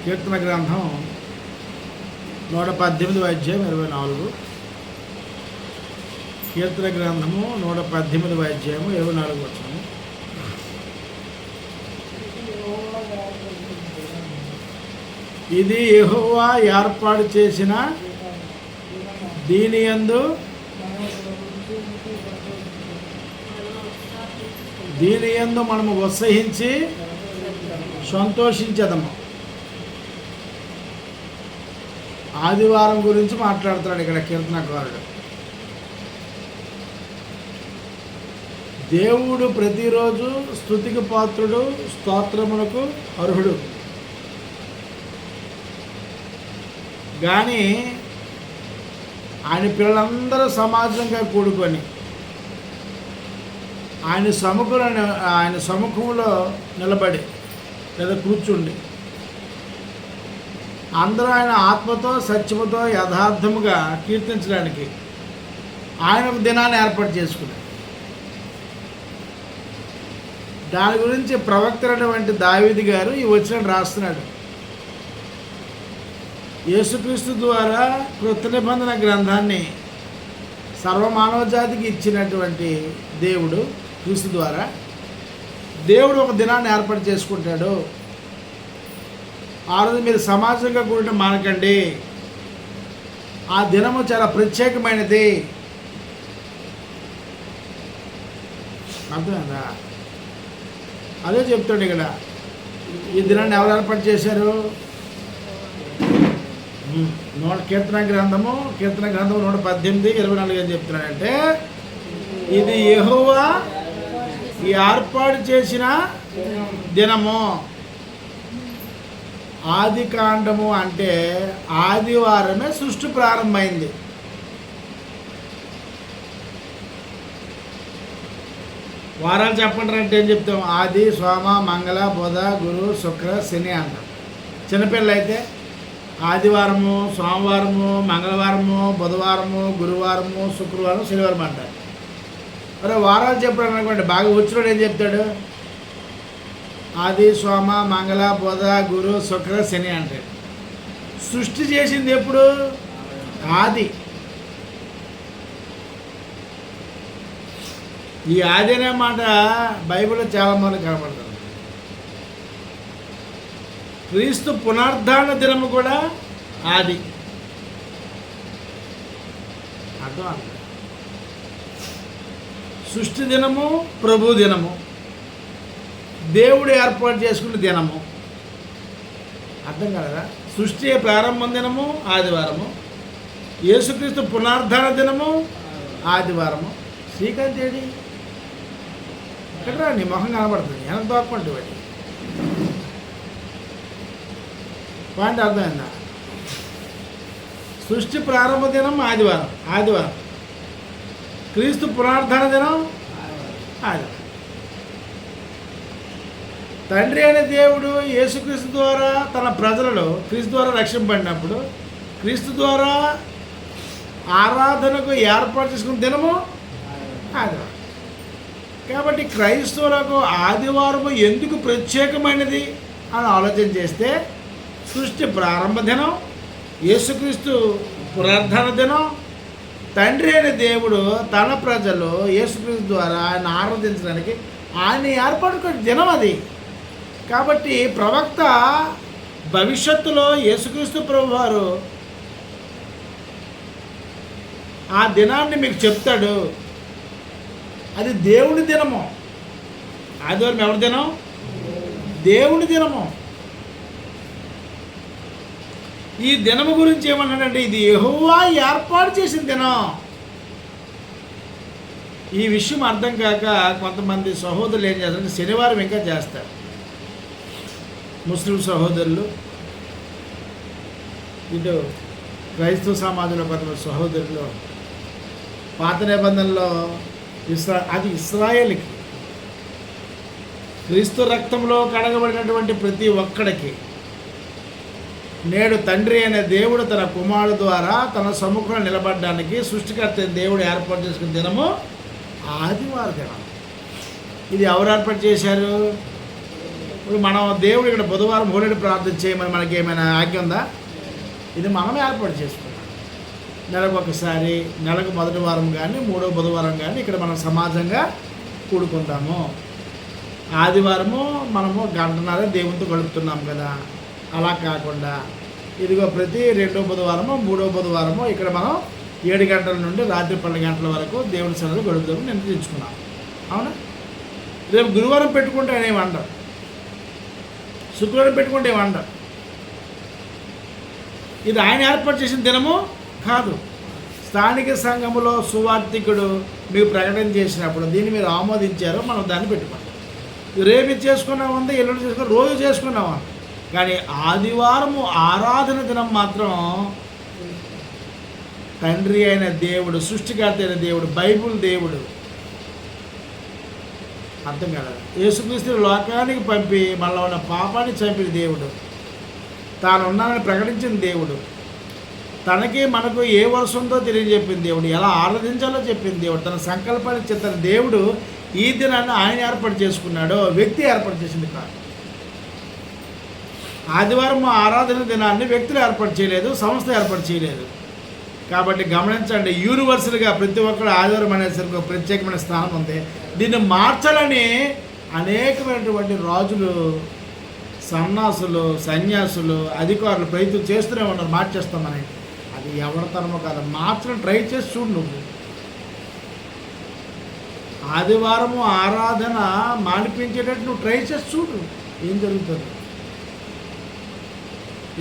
కీర్తన గ్రంథం 118 అధ్యాయం 24. కీర్తన గ్రంథము 118 అధ్యాయము 24 వచనం. ఇది యెహోవా ఏర్పాటు చేసిన దీనియందు మనము ఉత్సహించి సంతోషించదము. ఆదివారం గురించి మాట్లాడుతున్నాడు ఇక్కడ కీర్తనకారుడు. దేవుడు ప్రతిరోజు స్తుతికి పాత్రుడు, స్తోత్రములకు అర్హుడు. కానీ ఆయన పిల్లలందరూ సమాజంగా కూడుకొని ఆయన సముఖంలో నిలబడి లేదా కూర్చుండి అందరూ ఆయన ఆత్మతో సత్యముతో యథార్థముగా కీర్తించడానికి ఆయన ఒక దినాన్ని ఏర్పాటు చేసుకున్నాడు. దాని గురించి ప్రవక్త అయినటువంటి దావీదు గారు ఈ వచనం రాస్తున్నాడు. యేసుక్రీస్తు ద్వారా కృత నిబంధన గ్రంథాన్ని సర్వమానవ జాతికి ఇచ్చినటువంటి దేవుడు క్రీస్తు ద్వారా దేవుడు ఒక దినాన్ని ఏర్పాటు చేసుకుంటాడు. ఆ రోజు మీరు సమాజంగా కూడటం మానకండి, ఆ దినము చాలా ప్రత్యేకమైనది. అర్థమైందా? అదే చెప్తాడు ఇక్కడ. ఈ దినాన్ని ఎవరు ఏర్పాటు చేశారు? కీర్తన గ్రంథము 118:24 ఏం చెప్తున్నాడంటే, ఇది యెహోవా ఏర్పాటు చేసిన దినము. ఆది కాండము అంటే ఆదివారమే సృష్టి ప్రారంభమైంది. వారాలు చెప్పండి అంటే ఏం చెప్తాం? ఆది, సోమ, మంగళ, బుధ, గురు, శుక్ర, శని అంటాం. చిన్నపిల్లలు అయితే ఆదివారము, సోమవారము, మంగళవారము, బుధవారము, గురువారము, శుక్రవారం, శనివారం అంటారు. మరి వారాలు చెప్పడం అనుకోండి, బాగా వచ్చినోడు ఏం చెప్తాడు? ఆది, సోమ, మంగళ, బుధ, గురు, శుక్ర, శని అంటాడు. సృష్టి చేసింది ఎప్పుడు? ఆది. ఈ ఆది అనే మాట బైబిల్లో చాలా మంది కనబడుతుంది. క్రీస్తు పునరుద్ధాన దినము కూడా ఆది. అర్థం. సృష్టి దినము, ప్రభు దినము, దేవుడు ఏర్పాటు చేసుకున్న దినము. అర్థం కదా? సృష్టి ప్రారంభం దినము ఆదివారము, యేసుక్రీస్తు పునరుద్ధాన దినము ఆదివారము. శ్రీకాంత్ ఏడి ఇక్కడ నీ మొహం కనబడుతుంది, వెనక తోక్కుంటే వాడి పాయింట్ అర్థమైందా? సృష్టి ప్రారంభ దినం ఆదివారం, క్రీస్తు పునరుద్ధాన దినం ఆదివారం. తండ్రి అనే దేవుడు యేసుక్రీస్తు ద్వారా తన ప్రజలలో క్రీస్తు ద్వారా రక్షింపబడినప్పుడు క్రీస్తు ద్వారా ఆరాధనకు ఏర్పాటు చేసుకున్న దినము ఆదివారం. కాబట్టి క్రైస్తవులకు ఆదివారము ఎందుకు ప్రత్యేకమైనది అని ఆలోచన చేస్తే, సృష్టి ప్రారంభ దినం, యేసుక్రీస్తు పునరుద్ధాన దినం, తండ్రి అనే దేవుడు తన ప్రజలు యేసుక్రీస్తు ద్వారా ఆయన ఆరాధించడానికి ఆయన ఏర్పాటు దినం అది. కాబట్టి ప్రవక్త భవిష్యత్తులో యేసుక్రీస్తు ప్రభువారు ఆ దినాన్ని మీకు చెప్తాడు. అది దేవుని దినము. ఆదివారం ఎవరి దినం? దేవుని దినము. ఈ దినము గురించి ఏమన్నాడంటే, ఇది యెహోవా ఏర్పాటు చేసిన దినం. ఈ విషయం అర్థం కాక కొంతమంది సహోదరులు ఏం చేస్తారంటే శనివారం ఇంకా చేస్తారు. ముస్లిం సహోదరులు, ఇటు క్రైస్తవ సమాజంలో కొంతమంది సహోదరులు పాత నిబంధనలో అది ఇశ్రాయేలుకి, క్రీస్తు రక్తంలో కడగబడినటువంటి ప్రతి ఒక్కడికి నేడు తండ్రి అనే దేవుడు తన కుమారుడు ద్వారా తన సముఖంలో నిలబడడానికి సృష్టికర్త దేవుడు ఏర్పాటు చేసుకున్న దినము ఆదివారం దినం. ఇది ఎవరు ఏర్పాటు చేశారు? ఇప్పుడు మనం దేవుడు ఇక్కడ బుధవారం హోలీడే ప్రార్థన చేయమని మనకి ఏమైనా ఆజ్ఞ ఉందా? ఇది మనమే ఏర్పాటు చేసుకున్నాం. నెలకు ఒకసారి, నెలకు మొదటి వారం కానీ మూడో బుధవారం కానీ ఇక్కడ మనం సమాజంగా కూడుకుందాము. ఆదివారము మనము గంటన్నర దేవునితో గడుపుతున్నాం కదా. అలా కాకుండా ఇదిగో ప్రతి రెండో బుధవారము మూడో బుధవారము ఇక్కడ మనం 7 గంటల నుండి రాత్రి 12 గంటల వరకు దేవుని సన్నిధిలో గడుపుదామని నిర్ణయించుకున్నాం. అవునా? రేపు గురువారం పెట్టుకుంటే ఆయన ఏమంటారు, శుక్రవారం పెట్టుకుంటే ఏమంటారు. ఇది ఆయన ఏర్పాటు చేసిన దినము కాదు. స్థానిక సంఘములో సువార్థికుడు మీకు ప్రకటన చేసినప్పుడు దీన్ని మీరు ఆమోదించారో మనం దాన్ని పెట్టుకుంటాం. రేపు చేసుకున్నాం ఉంది, ఎల్లుండి చేసుకున్నాం, రోజు చేసుకున్నాం. కానీ ఆదివారము ఆరాధన దినం మాత్రం తండ్రి అయిన దేవుడు, సృష్టికర్త అయిన దేవుడు, బైబుల్ దేవుడు, అర్థం కదా, యేసుక్రీస్తు లోకానికి పంపి మనలో ఉన్న పాపాన్ని చంపిన దేవుడు, తాను ఉన్నానని ప్రకటించిన దేవుడు, తనకి మనకు ఏ వరుస ఉందో తెలియజెప్పిన దేవుడు, ఎలా ఆరాధించాలో చెప్పిన దేవుడు, తన సంకల్పాన్ని చెప్తున్న దేవుడు ఈ దినాన్ని ఆయన ఏర్పాటు చేసుకున్నాడో వ్యక్తి ఏర్పాటు చేసింది కాదు. ఆదివారం ఆరాధన దినాన్ని వ్యక్తులు ఏర్పాటు చేయలేదు, సంస్థ ఏర్పాటు చేయలేదు. కాబట్టి గమనించండి, యూనివర్సల్గా ప్రతి ఒక్కరు ఆదివారం అనేసరికి ఒక ప్రత్యేకమైన స్థానం ఉంది. దీన్ని మార్చాలని అనేకమైనటువంటి రాజులు, సన్నాసులు, సన్యాసులు, అధికారులు ప్రయత్నం చేస్తూనే ఉన్నారు మార్చేస్తామని. అది ఎవరితనమో కాదు, మార్చడం ట్రై చేసి చూడు. నువ్వు ఆదివారము ఆరాధన మానిపించేటట్టు నువ్వు ట్రై చేసి చూడు, ఏం జరుగుతుంది.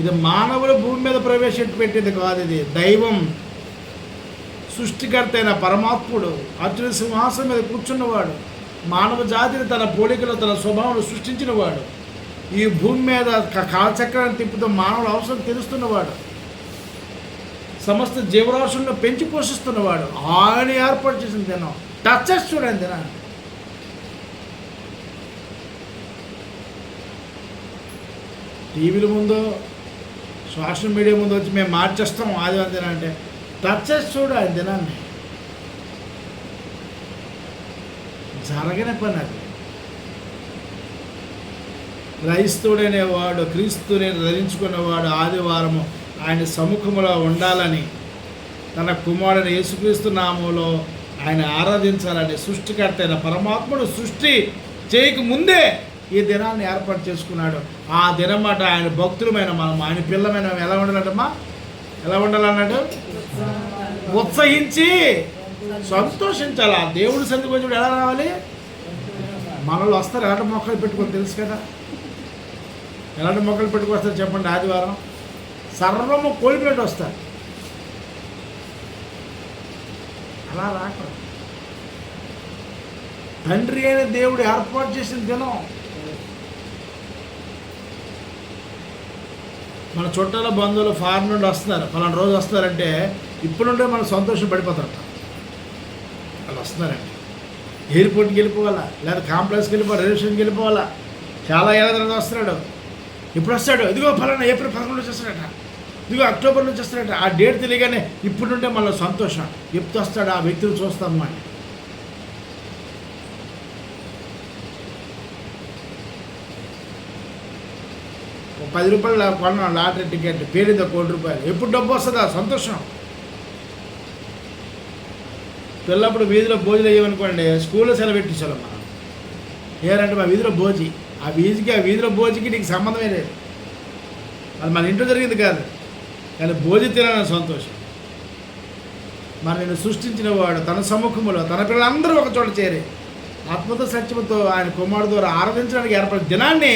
ఇది మానవుల భూమి మీద ప్రవేశపెట్టింది కాదు, ఇది దైవం, సృష్టికర్త అయిన పరమాత్ముడు, అర్జున సింహాసనం మీద కూర్చున్నవాడు, మానవ జాతిని తన పోలికలో తన స్వభావం సృష్టించినవాడు, ఈ భూమి మీద కాలచక్రాన్ని తిప్పుతూ మానవుల అవసరం తెలుస్తున్నవాడు, సమస్త జీవరాశులను పెంచి పోషిస్తున్నవాడు, ఆయన ఏర్పాటు చేసిన దినం. టచ్ చేసి చూడండి దినాన్ని. టీవీల ముందు, సోషల్ మీడియా ముందు వచ్చి మేము మార్చేస్తాం ఆదివారం దినం అంటే టచ్ చేసి చూడు ఆయన దినాన్ని. జరగని పని అది. క్రైస్తవుడనేవాడు, క్రీస్తుని ధరించుకున్నవాడు ఆదివారము ఆయన సముఖంలో ఉండాలని, తన కుమారుని యేసుక్రీస్తు నామంలో ఆయన ఆరాధించాలని సృష్టికర్త అయిన పరమాత్ముడు సృష్టి చేయక ముందే ఈ దినాన్ని ఏర్పాటు చేసుకున్నాడు. ఆ దినం మాట ఆయన భక్తులమైన మనం, ఆయన పిల్లమైన ఎలా ఉండాలంటమ్మా, ఎలా ఉండాలన్నాడు? ఉత్సహించి సంతోషించాలి. ఆ దేవుడి సన్నిధికి వచ్చి ఎలా రావాలి? మనలో వస్తారు ఎలాంటి మొక్కలు పెట్టుకొని తెలుసు కదా. ఎలాంటి మొక్కలు పెట్టుకొస్తారు చెప్పండి? ఆదివారం సర్వము కోల్పోయినట్టు వస్తారు. అలా రాకూడదు. తండ్రి అయిన దేవుడు ఏర్పాటు చేసిన దినం. మన చుట్టాల బంధువులు ఫారెన్ నుండి వస్తున్నారు, పలానా రోజు వస్తున్నారంటే ఇప్పుడుంటే మనం సంతోషం పడిపోతారట. వాళ్ళు వస్తున్నారండి, ఎయిర్పోర్ట్కి వెళ్ళిపోవాలా, లేదా కాంప్లెక్స్కి వెళ్ళిపోవాలి, రైల్వే స్టేషన్కి వెళ్ళిపోవాలా, చాలా ఏళ్ళ తర్వాత వస్తున్నాడు. ఇప్పుడు వస్తాడు, ఇదిగో ఫలానా ఏప్రిల్ 11 నుంచి వస్తాడట, ఇదిగో అక్టోబర్ నుంచి వస్తాడట. ఆ డేట్ తెలియగానే ఇప్పుడుంటే మనలో సంతోషం. ఎప్పుడు వస్తాడు ఆ వ్యక్తిని చూస్తాము అని. ₹10 కొన్నాం లాటరీ టికెట్, పేరుంది ₹1,00,00,000. ఎప్పుడు డబ్బు వస్తుందా సంతోషం. పిల్లప్పుడు వీధిలో భోజనం వేయమనుకోండి, స్కూల్లో సెలవు పెట్టించాలి మనం. ఏరంటే మా వీధిలో భోజి, ఆ వీధిలో భోజికి నీకు సంబంధమే లేదు, అది మన ఇంట్లో జరిగింది కాదు. కానీ భోజి తినాలని సంతోషం. మరి నేను సృష్టించిన వాడు తన సముఖంలో తన పిల్లలందరూ ఒక చోట చేరి ఆత్మతో సత్యముతో ఆయన కుమారుడు ద్వారా ఆరాధించడానికి ఏర్పడిన దినాన్ని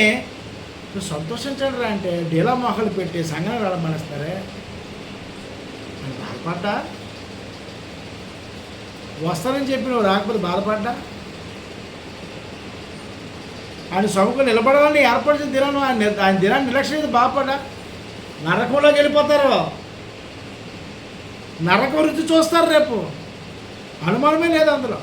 నువ్వు సంతోషించండి రా అంటే డీలా మొహలు పెట్టి సంఘాన్ని రావమనిస్తారే. అని బాధపడ్డా, వస్తానని చెప్పి నువ్వు రాకపోతే బాధపడ్డా, ఆయన సముఖం నిలబడాలని ఏర్పడిన దినాన్ని ఆయన దినాన్ని నిర్లక్ష్యం చేసి బాధపడ్డా, నరకంలోకి వెళ్ళిపోతారు. నరకం రుచి చూస్తారు రేపు, అనుమానమే లేదు అందులో.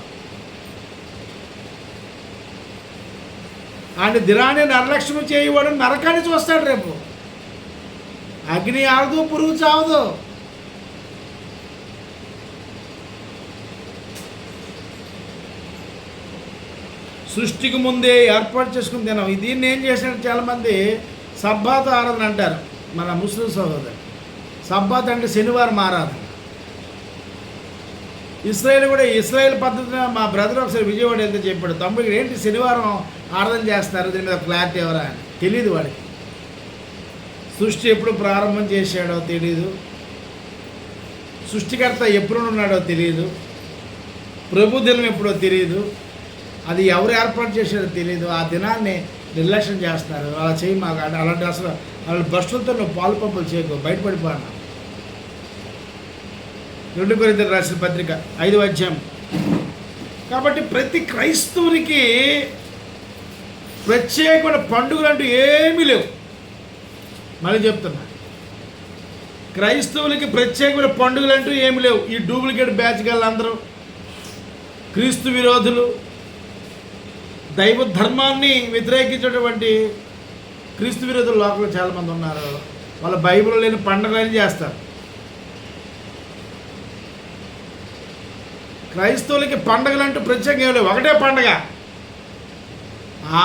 ఆయన దినాన్ని నిర్లక్ష్యం చేయవాడు నరకాన్ని చూస్తాడు రేపు. అగ్ని ఆడదు, పురుగు చావదు. సృష్టికి ముందే ఏర్పాటు చేసుకుని తినాం. దీన్ని ఏం చేసినట్టు చాలామంది సబ్బాత్ ఆరాధన అంటారు మన ముస్లిం సహోదరు. సబ్బాత్ అంటే శనివారం ఆరాధన. ఇస్రాయేల్ పద్ధతిన మా బ్రదర్ ఒకసారి విజయవాడ వెళ్తే చెప్పాడు, తమ్ముడు ఏంటి శనివారం ఆరాధన చేస్తున్నారు, దీని మీద క్లారిటీ ఎవరా అని. తెలియదు వాడికి. సృష్టి ఎప్పుడు ప్రారంభం చేశాడో తెలియదు, సృష్టికర్త ఎప్పుడు ఉన్నాడో తెలియదు, ప్రభు దినం ఎప్పుడో తెలియదు, అది ఎవరు ఏర్పాటు చేశాడో తెలియదు. ఆ దినాన్ని నిర్లక్ష్యం చేస్తున్నారు. అలా చేయి మాకు అలాంటి అసలు వాళ్ళ భ్రష్టులతో నువ్వు పాలు పంపులు చేయకు, బయటపడిపోయినా. 2 కొరింథీయులకు రాసిన పత్రిక 5వ అధ్యాయం. కాబట్టి ప్రతి క్రైస్తవునికి ప్రత్యేకమైన పండుగలు అంటూ ఏమీ లేవు. మళ్ళీ చెప్తున్నా, క్రైస్తవులకి ప్రత్యేకమైన పండుగలు అంటూ ఏమి లేవు. ఈ డూప్లికేట్ బ్యాచ్ గళ్ళందరూ క్రీస్తు విరోధులు, దైవ ధర్మాన్ని వ్యతిరేకించేటువంటి క్రీస్తు విరోధులు లోకంలో చాలామంది ఉన్నారు. వాళ్ళ బైబిల్లో లేని పండుగలని చేస్తారు. క్రైస్తవులకి పండుగలు అంటూ ప్రత్యేకంగా లేవు. ఒకటే పండుగ,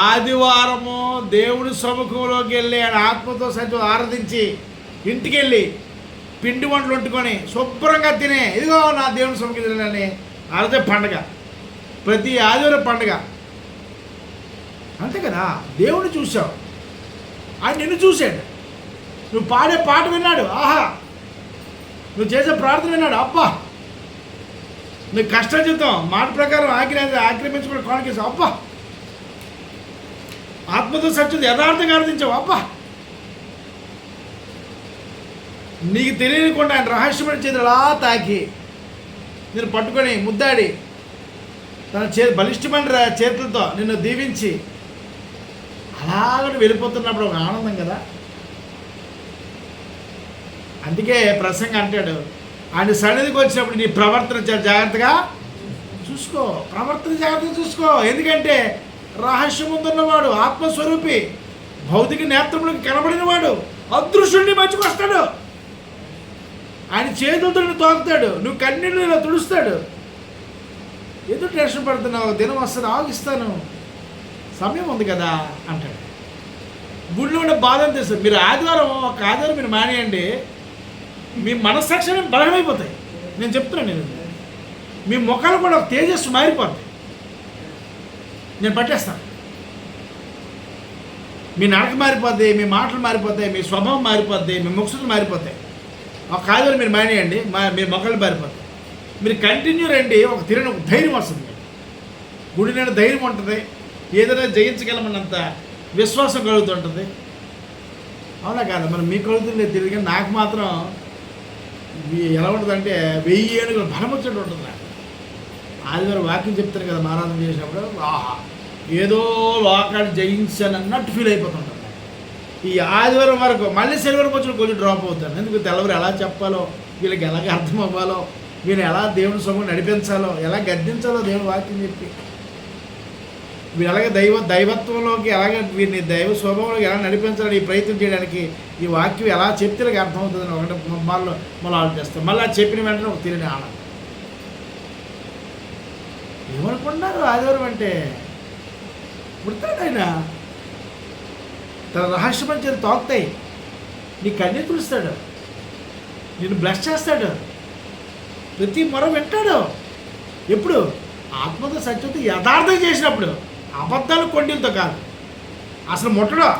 ఆదివారము దేవుడి సముఖంలోకి వెళ్ళి ఆయన ఆత్మతో సైతం ఆరాధించి ఇంటికి వెళ్ళి పిండి వంటలు వండుకొని శుభ్రంగా తినే, ఇదిగో నా దేవుని సముఖం తినని అదే పండుగ. ప్రతి ఆదివారం పండుగ. అంతే కదా, దేవుడిని చూసావు, ఆయన నిన్ను చూశాడు, నువ్వు పాడే పాట విన్నాడు, ఆహా, నువ్వు చేసే ప్రార్థన విన్నాడు, అబ్బా, నువ్వు కష్టజీతం మాట ప్రకారం ఆక్రమించుకుని కొనకేసావు, అబ్బా, ఆత్మతో సత్యం యథార్థంగా ఆరాధించావు, అబ్బా. నీకు తెలియకుండా ఆయన రహస్యమైన చేతులు అలా తాకి నేను పట్టుకొని ముద్దాడి తన బలిష్టమైన చేతులతో నిన్ను దీవించి అలాగని వెళ్ళిపోతున్నప్పుడు ఒక ఆనందం కదా. అందుకే ప్రసంగం అంటాడు, ఆయన సన్నిధికి వచ్చినప్పుడు నీ ప్రవర్తన జాగ్రత్తగా చూసుకో, చూసుకో. ఎందుకంటే రహస్యం ముందున్నవాడు, ఆత్మస్వరూపి, భౌతిక నేత్రములకు కనబడినవాడు అదృశ్యుడిని మధ్యకు వస్తాడు. ఆయన చేతులతో నువ్వు తోకుతాడు, నువ్వు కన్నీళ్ళు ఇలా తుడుస్తాడు. ఎందుకు టెన్షన్ పడుతున్నావు, దినం వస్తుంది, ఆగిస్తాను, సమయం ఉంది కదా అంటాడు. గుడిలో ఉండే బాధ అని తెలుసు. మీరు ఒక ఆదివారం మీరు మానేయండి, మీ మనస్సాక్షి బలమైపోతాయి. నేను చెప్తున్నాను, మీ ముఖాలు కూడా ఒక తేజస్సు మారిపోతాయి. నేను పట్టేస్తాను. మీ నడక మారిపోద్ది, మీ మాటలు మారిపోతాయి, మీ స్వభావం మారిపోద్ది, మీ ముఖసులు మారిపోతాయి. ఒక ఆదివారం మీరు మానేయండి, మీ మొక్కలు మారిపోతాయి. మీరు కంటిన్యూ రండి, ఒక తిరిగిన ఒక ధైర్యం వస్తుంది. గుడి నిండా ధైర్యం ఉంటుంది, ఏదైనా జయించగలమన్నంత విశ్వాసం కలుగుతుంటుంది. అవునా కాదు, మనం మీ కలుగుతుంది తిరిగి, నాకు మాత్రం ఎలా ఉంటుందంటే 1000 ఏళ్ళుగా బలం వచ్చేట్టు ఉంటుంది. నాకు ఆదివారం వాక్యం చెప్తారు కదా, ఆరాధన చేసినప్పుడు ఆహా ఏదో లోకాన్ని జయించాను అన్నట్టు ఫీల్ అయిపోతుంటాను. ఈ ఆదివారం వరకు మళ్ళీ శనివారం వచ్చిన కొంచెం డ్రాప్ అవుతాను. ఎందుకు తెల్లవారు ఎలా చెప్పాలో, వీళ్ళకి ఎలాగ అర్థం అవ్వాలో, వీళ్ళు ఎలా దేవుని సొమ్ము నడిపించాలో, ఎలా గద్దించాలో దేవుని వాక్యం చెప్పి, వీళ్ళు ఎలాగ దైవత్వంలోకి ఎలాగ వీరిని దైవ స్వభావంలోకి ఎలా నడిపించాలని ఈ ప్రయత్నం చేయడానికి ఈ వాక్యం ఎలా చెప్తే అర్థమవుతుందని ఒకటి మళ్ళీ ఆలోచిస్తాం. మళ్ళీ చెప్పిన వెంటనే ఒక తిరిగి ఆనందం. ఏమనుకుంటున్నారు ఆదివారం అంటే? పుడతాడు ఆయన, తన రహస్యమైన చేతులు తాకుతాయి, నీ కన్నీరు తులుస్తాడు, నిన్ను బ్లెస్ చేస్తాడు, ప్రతి మొర వింటాడు. ఎప్పుడు? ఆత్మతో సత్యంతో యథార్థం చేసినప్పుడు, అబద్ధాలు కొండిలతో కాదు. అసలు ముట్టడు,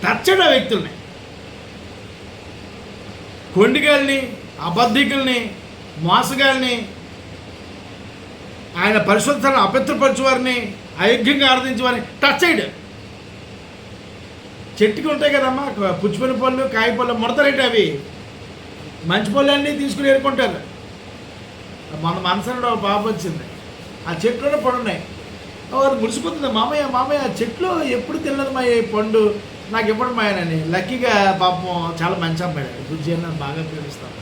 తచ్చడు ఆ వ్యక్తుల్ని, కొండిగాల్ని, అబద్ధికుల్ని, మోసగాల్ని, ఆయన పరిశుద్ధతను అపవిత్రపరచువారిని, అయోగ్యంగా ఆరాధించేవారిని టచ్ చేయడు. చెట్టుకి ఉంటాయి కదమ్మా పుచ్చిపల్లి పళ్ళు, కాయపళ్ళు, ముడతలేంటి అవి, మంచి పళ్ళు అన్నీ తీసుకుని ఏరుకుంటారు. మన మనసులో ఒక పాప వచ్చింది, ఆ చెట్లోనే పడున్నాయి, వారు మురిసిపోతుంది, మామయ్య ఆ చెట్లు ఎప్పుడు తిన్నది మా పండు, నాకు ఎప్పుడు మాయనని. లక్కీగా పాపం చాలా మంచి అమ్మాయి, బుజ్జి అని బాగా ప్రేమిస్తాను,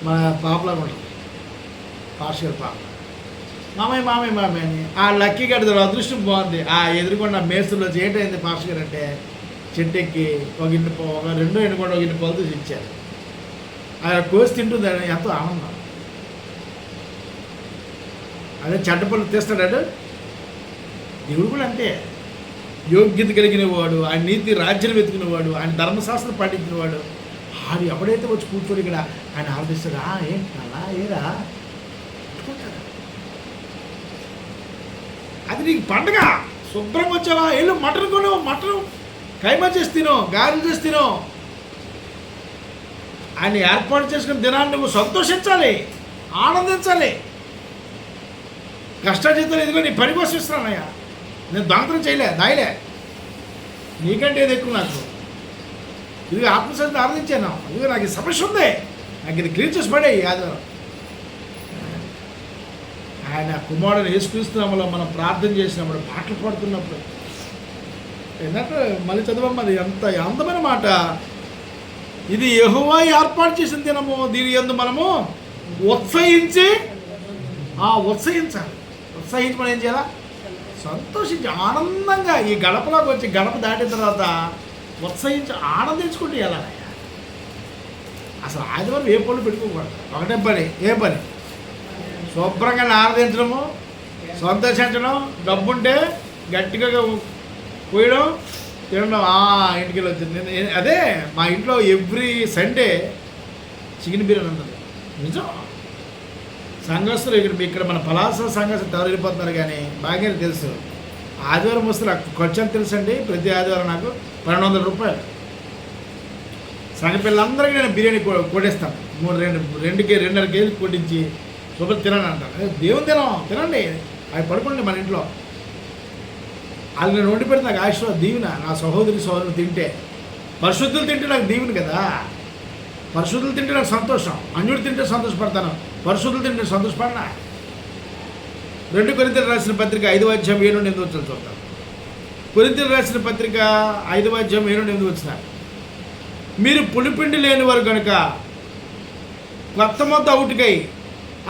మన పాపలాగా ఉంటుంది, పార్షియల్ పాప. మామయ్య అని ఆ లక్కీ గడ్డ అదృష్టం బాగుంది. ఆ ఎదురుకొండ మేస్తుల్లో చేయటైంది పాస్టర్ గారు అంటే, చెట్టు ఎక్కి ఒక రెండో ఎండుకొండ ఒక ఇన్ని పళ్ళు తీసి ఇచ్చారు. ఆయన కోసి తింటుందని ఎంతో ఆనందం. అదే చెడ్డ పనులు తీస్తాడు. దేవుడు కూడా అంతే. యోగ్యత కలిగిన వాడు, ఆయన నీతి రాజ్యం వెతుకునేవాడు, ఆయన ధర్మశాస్త్రం పాటించినవాడు, ఆడు ఎప్పుడైతే వచ్చి కూర్చొని ఇక్కడ ఆయన ఆలోచిస్తాడు, ఏంటి అలా ఏరా అది నీకు పండగ. శుభ్రంగా వచ్చావా, వెళ్ళు మటన్ కొను, మటన్ కైమా చేసి తినో, గారెలు చేసి తినో. ఆయన ఏర్పాటు చేసుకున్న దినాన్ని నువ్వు సంతోషించాలి, ఆనందించాలి. కష్టజీతాలు ఇదిగో నీ పని కోసం ఇస్తున్నానయ్యా, నేను దొంగతనం చేయలే, దాయలే, నీకంటే ఏది ఎక్కువ నాకు. ఇది ఆత్మశాంతి ఆనందించాను. ఇదిగో నాకు ఈ సమస్య ఉంది, నాకు ఇది క్లీన్ చేసి పడే. అది ఆయన కుమారుని యేసుక్రీస్తునామములో మనం ప్రార్థన చేసినప్పుడు, పాటలు పాడుతున్నప్పుడు, ఏంటంటే మళ్ళీ చదవమ్మది ఎంత అందమైన మాట. ఇది యెహోవా ఏర్పాటు చేసిన దినము, దీని యందు మనము ఉత్సహించాలి. ఉత్సహించి మనం ఏం చేయాలా? సంతోషించి ఆనందంగా ఈ గడపలోకి వచ్చి గడప దాటిన తర్వాత ఉత్సహించి ఆనందించుకుంటూ వెళ్ళాలయ్యా. అసలు ఆదివారం ఏ పనులు పెట్టుకోకూడదు. ఒకటే పని, ఏ పని? శుభ్రంగా ఆనందించడము, సంతోషించడం, డబ్బుంటే గట్టిగా పోయడం, తినడం. ఇంటికి వెళ్ళి వచ్చింది. అదే మా ఇంట్లో ఎవ్రీ సండే చికెన్ బిర్యానీ ఉంటుంది. నిజం. సంఘస్థులు ఇక్కడ మన పలాస సంఘస్థులు ఎవరు వెళ్ళిపోతున్నారు కానీ బాగానే తెలుసు. ఆదివారం వస్తే నాకు ఖర్చు అని తెలుసు అండి. ప్రతి ఆదివారం నాకు 1200 రూపాయలు. సంఘ పిల్లలందరికీ నేను బిర్యానీ కొట్టేస్తాను. 2 కేజీలు కొట్టించి శుభ్రం తినని అంటాను. దేవుని తినండి, అవి పడుకోండి మన ఇంట్లో. వాళ్ళు నేను వండి పెడితే నాకు ఆశీర్వాదం, దీవెన. నా సహోదరులు తింటే, పరిశుద్ధులు తింటే నాకు దీవెన కదా. పరిశుద్ధులు తింటే నాకు సంతోషం. అన్యుడు తింటే సంతోషపడతాను, పరిశుద్ధులు తింటే సంతోషపడినా. 2 కొరింథీయులకు రాసిన పత్రిక 5వ అధ్యాయం 7 నుండి 8 వచనాలు చూద్దాం. కొరింథీయులకు రాసిన పత్రిక 5వ అధ్యాయం 7 నుండి 8 వచనాలు. మీరు పులిపిండి లేని వారు కనుక కొత్త మొత్తం అవుటుకై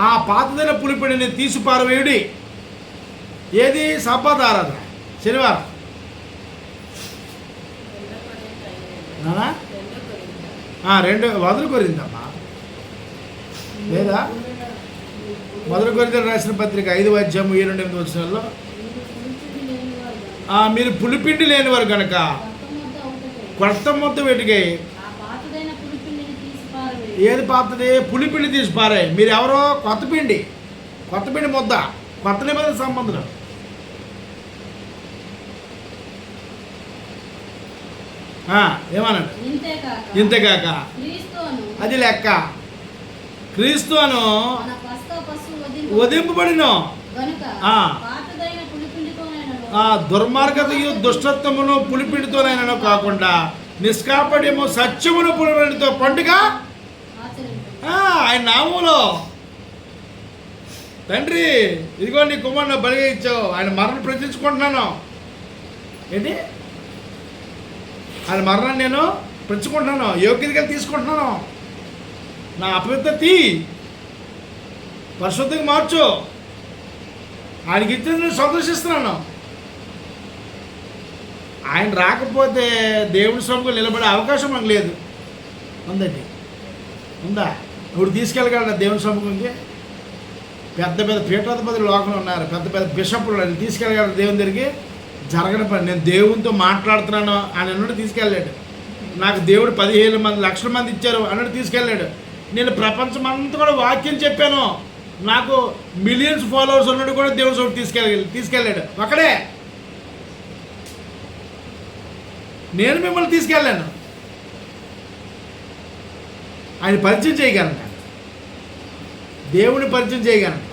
ఆ పాతదైన పులిపిండిని తీసి పారవేయుడి. ఏది? సబ్బాత్ ఆరాధన, శనివారం. 2 మొదలు కొరిందమ్మా, లేదా 1 కొరింథీయులకు రాసిన పత్రిక 5వ అధ్యాయం 7 నుండి 8 వచనాల్లో మీరు పులిపిండి లేనివారు కనుక కొత్త మొత్తం వెటికై. ఏది పాతది? పులిపిండి తీసి పారాయి. మీరు ఎవరో కొత్త పిండి ముద్ద, కొత్త నిబంధన సంబంధం. ఏమన్నాడు? ఇంతేకాక అది లెక్క. క్రీస్తు అను వధింపబడిన దుర్మార్గతయు దుష్టత్వమును పులిపిండితోనైనా కాకుండా నిష్కాపడ్యము సత్యమును పులిపిండితో పండుగ ఆయన నామంలో. తండ్రి ఇదిగో నీ కుమారుని బలిగా ఇచ్చావు, ఆయన మరణం ప్రచురించుకుంటున్నాను. ఏంటి? ఆయన మరణాన్ని నేను పెంచుకుంటున్నాను, యోగ్యతగా తీసుకుంటున్నాను. నా అపవిత్రత పరిశుద్ధంగా మార్చు. ఆయనకి ఇచ్చింది నేను సంతోషిస్తున్నాను. ఆయన రాకపోతే దేవుడి సొమ్ముకు నిలబడే అవకాశం మనకు లేదు. ఉందండి, ఉందా? ఇప్పుడు తీసుకెళ్ళగలరా దేవుని సముఖంకి? పెద్ద పీఠాధిపతులు లోకంలో ఉన్నారు, పెద్ద బిషప్లు ఉన్నారు, తీసుకెళ్ళగలరు దేవుని దగ్గరికి? జరగని పని. నేను దేవునితో మాట్లాడుతున్నాను అని అన్నట్టు తీసుకెళ్ళాడు. నాకు దేవుడు 15 లక్షల మంది ఇచ్చారు అన్నట్టు తీసుకెళ్ళాడు. నేను ప్రపంచం అంతా కూడా వాక్యం చెప్పాను, నాకు మిలియన్స్ ఫాలోవర్స్ ఉన్నట్టు కూడా దేవుడు చోటు తీసుకెళ్ళాడు. ఒకడే నేను మిమ్మల్ని తీసుకెళ్ళాను. ఆయన పరిచయం చేయగలను, దేవుని పరిచయం చేయగలను,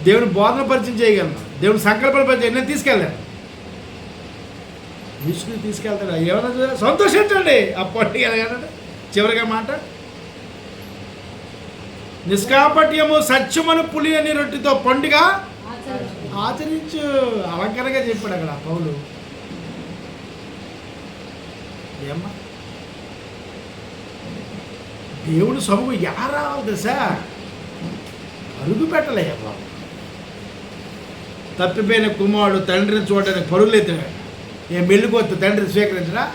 దేవుని బోధన పరిచయం చేయగలను, దేవుని సంకల్పాలు పరిచయం. నేను తీసుకెళ్ళాను. విష్ణుని తీసుకెళ్తాడు. ఏమన్నా సంతోషించండి. అప్పటి ఎలాగంటే చివరిగా మాట, నిష్కాపట్యము సత్యమను పులి అని రొట్టెతో పండుగ ఆచరించు. అలంకరంగా చెప్పాడు అక్కడ పౌలు. ఏమ్మా, దేవుడు సముఖం ఎలా రావాలి తెలుసా? పరుగు పెట్టలేయ బాబు. తప్పిపోయిన కుమారుడు తండ్రిని చూడడానికి పరుగులు ఎత్తాడు. ఏం మెల్లుకొద్దు తండ్రిని స్వీకరించరా?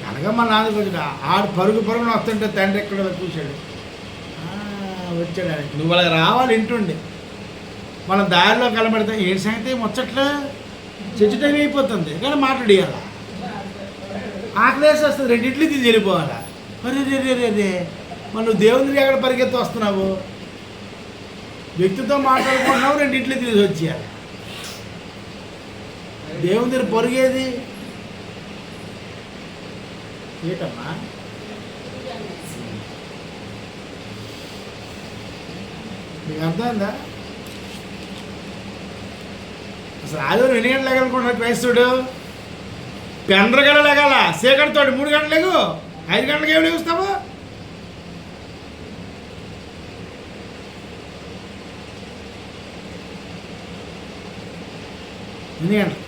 అనగా మా నాన్న కొంచెం ఆడు పరుగున వస్తుంటే తండ్రి ఎక్కడ చూశాడు. వచ్చాడు నువ్వు వాళ్ళకి రావాలి ఇంటుండి మన దారిలో కలబడితే ఏడు సంగతి ముచ్చట్లు చర్చి టైం అయిపోతుంది కానీ మాట్లాడియాల ఆకలేసి వస్తుంది రెండింటికి తీసి వెళ్ళిపోవాలా అరే రే రే రే రే మరి నువ్వు దేవుని ఎక్కడ పరిగెత్తి వస్తున్నావు వ్యక్తితో మాట్లాడుకుంటున్నావు రెండింటికి తీసి వచ్చేయాలి దేవుని దగ్గర పొరిగేది ఏటమ్మా మీకు అర్థమైందా అసలు ఆదివారం ఎన్ని గంటలు లేగనుకుంటున్నాడు క్రైస్తవుడు పెండ్రగల లేగాల సేకడతోటి 3 గంటలు లేగు 5 గంటలకు ఏమి లేగుస్తావు ఎన్ని గంటలు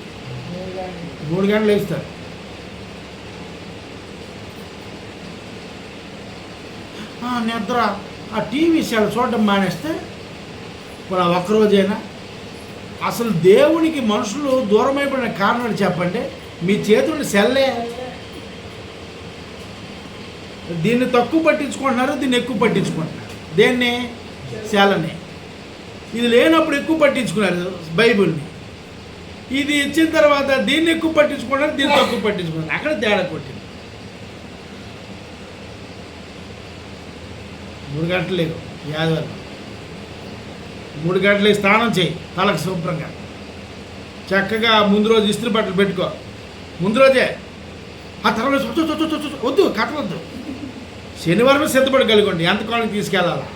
3 గంటలు లేస్తారు నిద్ర ఆ టీవీ సెల్ చూడడం మానేస్తే ఇప్పుడు ఒక్కరోజైనా అసలు దేవునికి మనుషులు దూరం అయిపోయిన కారణాలు చెప్పండి మీ చేతుల్ని సెల్లే దీన్ని తక్కువ పట్టించుకుంటున్నారు దీన్ని ఎక్కువ పట్టించుకుంటున్నారు దేన్ని సెలని ఇది లేనప్పుడు ఎక్కువ పట్టించుకున్నారు బైబిల్ని ఇది ఇచ్చిన తర్వాత దీన్ని ఎక్కువ పట్టించుకుంటారు దీన్ని తక్కువ పట్టించుకున్నారు అక్కడ తేడా కొట్టింది 3 గంటలు లేవు ఆదివారం 3 గంటలకి స్నానం చేయి తలకు శుభ్రంగా చక్కగా ముందు రోజు ఇస్త్రీ బట్టలు పెట్టుకో ముందు రోజే ఆ తర్వాత వద్దు కట్టవద్దు శనివారం సిద్ధపడి కలుగుండి ఎంతకాలం తీసుకెళ్ళాలా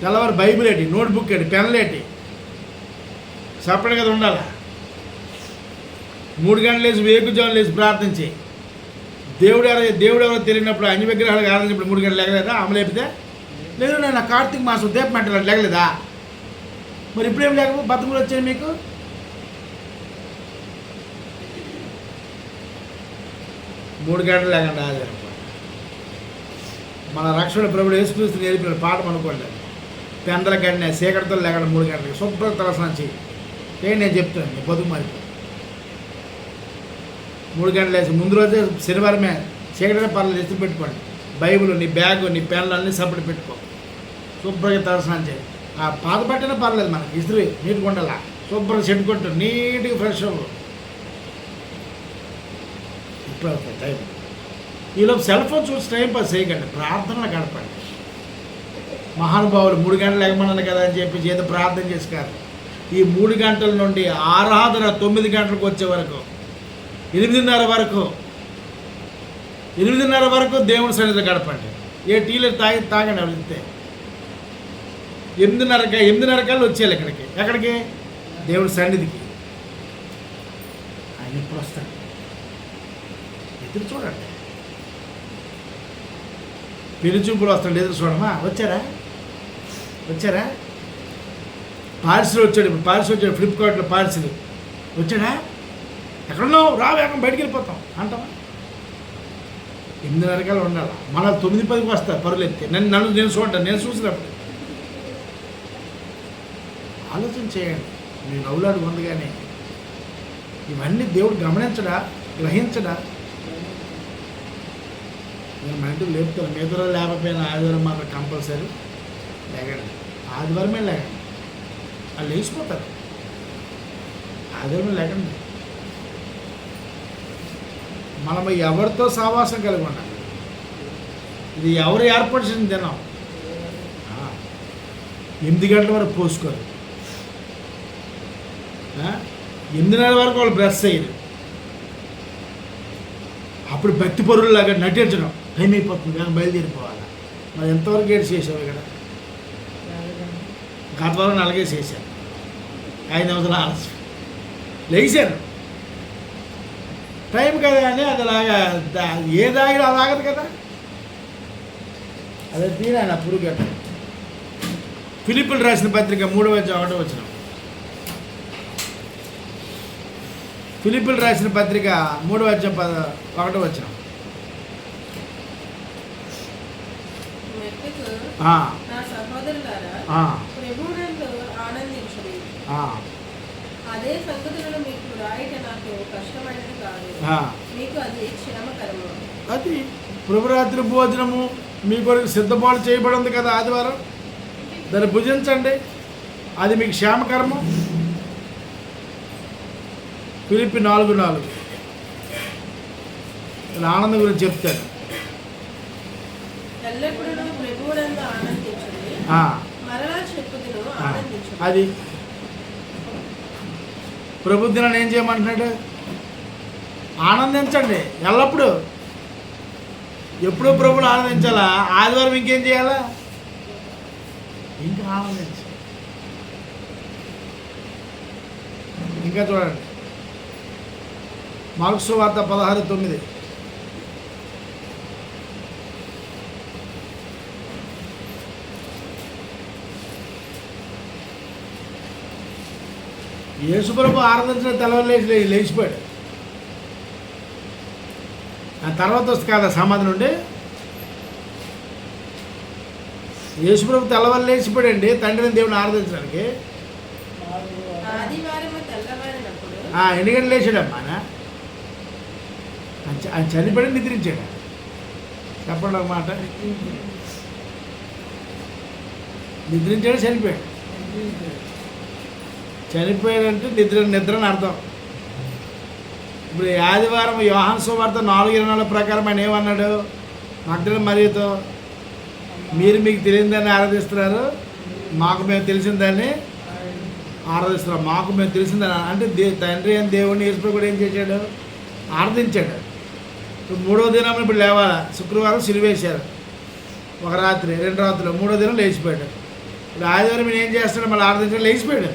తెల్లవారు బైబిల్ ఏంటి నోట్బుక్ ఏంటి పెన్లు ఏంటి సపరేట్గా ఉండాలా 3 గంటలు వేసి వేకుజాములు వేసి ప్రార్థన చేయి దేవుడు ఎవరో తెలియనప్పుడు అన్ని విగ్రహాలకు ఆరాధించినప్పుడు 3 గంటలు లేగలేదా అమలేపితే లేదు నేను కార్తీక మాసం దీపమంటారు లేగలేదా మరి ఇప్పుడేం లేకపోతే బతుకులు వచ్చాయి మీకు 3 గంటలు లేకుండా ఆధారం మన రక్షణ ప్రభుడు యేసుక్రీస్తు నేర్పిన పాఠం అనుకోండి పెందల గంటనే చీకటితో లేకుండా 3 గంటలకి శుభ్ర తలస్నానం చేయి నేను చెప్తాను నీ బతుకు మరి 3 గంటలు వేసి ముందు రోజే శనివారమే చీకటినే పర్లేదు ఎత్తి పెట్టుకోండి బైబిల్ నీ బ్యాగు నీ పెన్లు అన్నీ సపరేట్ పెట్టుకో శుభ్రంగా తలస్నానం చేయి ఆ పాత పట్టినా పర్లేదు మనకి ఇస్త్రీ నీట్గా ఉండాలా శుభ్రంగా చెట్టుకుంటారు నీట్గా ఫ్రెష్ అవ్వు ఇప్పుడు అవుతాయి టైం ఈలోపు సెల్ ఫోన్ చూసి టైం పాస్ చేయకండి ప్రార్థనలు గడపండి మహానుభావులు 3 గంటలు ఎగమన్నాను కదా అని చెప్పి ఏదో ప్రార్థన చేసి కాదు ఈ 3 గంటల నుండి ఆరాధన 9 గంటలకు వచ్చే వరకు 8:30 వరకు 8:30 వరకు దేవుని సన్నిధిలో గడపండి ఏ టీలో తాగండి అవి ఇస్తే 8:30 కల్లా వచ్చేయాలి ఎక్కడికి దేవుని సన్నిధికి ఆయన ఎప్పుడు వస్తాడు ఎదురు చూడండి పెళ్లి చూపులు వస్తాడు ఎదురు చూడమా వచ్చారా పార్సిల్ వచ్చాడు ఇప్పుడు పార్సిల్ వచ్చాడు ఫ్లిప్కార్ట్లో పార్సిల్ వచ్చాడా ఎక్కడున్నావు రా వేగం బయటికి వెళ్ళిపోతాం అంటావా 8:30 కల్లా ఉండాలి మళ్ళీ 9-10కి వస్తారు పరులు ఎత్తే నేను చూడండి నేను చూసినప్పుడు ఆలోచన చేయండి నేను నవ్వులాడు ఉందిగానే ఇవన్నీ దేవుడు గమనించడా గ్రహించడా నేను మా ఇంటికి లేపుతాను మిగతా లేకపోయినా ఆదివారం మాత్రం కంపల్సరీ లేకండి ఆదివారమే లేకండి వాళ్ళు లేచిపోతారు ఆదివారమే లేకండి మనం ఎవరితో సావాసం కలిగి ఉండాలి ఇది ఎవరు ఏర్పాటు చేసిన తిన్నాం 8 గంటల వరకు పోసుకోరు 8:30 వరకు వాళ్ళు బ్రష్ అయ్యారు అప్పుడు భక్తి పరువులాగా నటించడం టైం అయిపోతుంది కానీ బయలుదేరిపోవాలి మరి ఎంతవరకు ఏడు చేసావు ఇక్కడ గత వారం 4 చేశాను 5 నిమిషాలు ఆలస్యం లేచాను టైం కదా అని అది అలాగా ఏ దాగినా అది ఆగదు కదా అదే తీరాను ఆ పురుగట్ట ఫిలిప్పులు రాసిన పత్రిక 3:1 ఫిలిప్పులు రాసిన పత్రిక 3:1 అదే సంగతులను మీకు రాయట నాకు కష్టమైనది కాదు, మీకు అది శ్రమకరము. అది ప్రభురాత్రి భోజనము మీ కొరకు సిద్ధపాటు చేయబడింది కదా ఆదివారం దాన్ని భుజించండి, అది మీకు క్షేమకరము. ఫిలిప్పి 4:4 ఆనందం గురించి చెప్తాడు. ఎల్లప్పుడూ ప్రభువునందు ఆనందించండి, మరలా చెప్పుదును ఆనందించండి. అది ప్రభు దినాన్ని ఏం చేయమంటున్నాడు? ఆనందించండి ఎల్లప్పుడూ. ఎప్పుడూ ప్రభువులు ఆనందించాలా? ఆదివారం ఇంకేం చేయాలా? ఇంకా ఆనందించాలి. ఇంకా చూడండి, మార్కు సువార్త 16:9. యేసుప్రభు ఆరాధించిన తెల్లవారు లేచిపోయాడు. ఆ తర్వాత వస్తుంది కదా సమాధి నుండి. యేసుప్రభు తెల్లవారు లేచిపోయాడండి తండ్రిని దేవుని ఆరాధించడానికి. ఎన్ని గంటలు లేచాడమ్మా? ఆయన చనిపోయాడు, నిద్రించాడు. చెప్పండి ఒక మాట. నిద్రించాడు, చనిపోయాడు. చనిపోయాడంటే నిద్ర అని అర్థం. ఇప్పుడు ఆదివారం యోహాను సువార్త 4:24 ప్రకారం ఆయన ఏమన్నాడు? మగ్దలేనే మరియతో, మీరు మీకు తెలియని దాన్ని ఆరాధిస్తున్నారు, మాకు మేము తెలిసిన దాన్ని ఆరాధిస్తున్నాం. మాకు మేము తెలిసిందని అంటే తండ్రి అని దేవుడిని యేసుప్రభువు కూడా ఏం చేశాడు? ఆరాధించాడు. ఇప్పుడు 3వ దినం ఇప్పుడు లేవాలా. శుక్రవారం సిలువేశారు, ఒక రాత్రి 2 రాత్రులు, 3వ దినం లేచిపోయాడు. ఇప్పుడు ఆదివారం మీరు ఏం చేస్తాడు? మళ్ళీ ఆరాధించడం లేచిపోయాడు.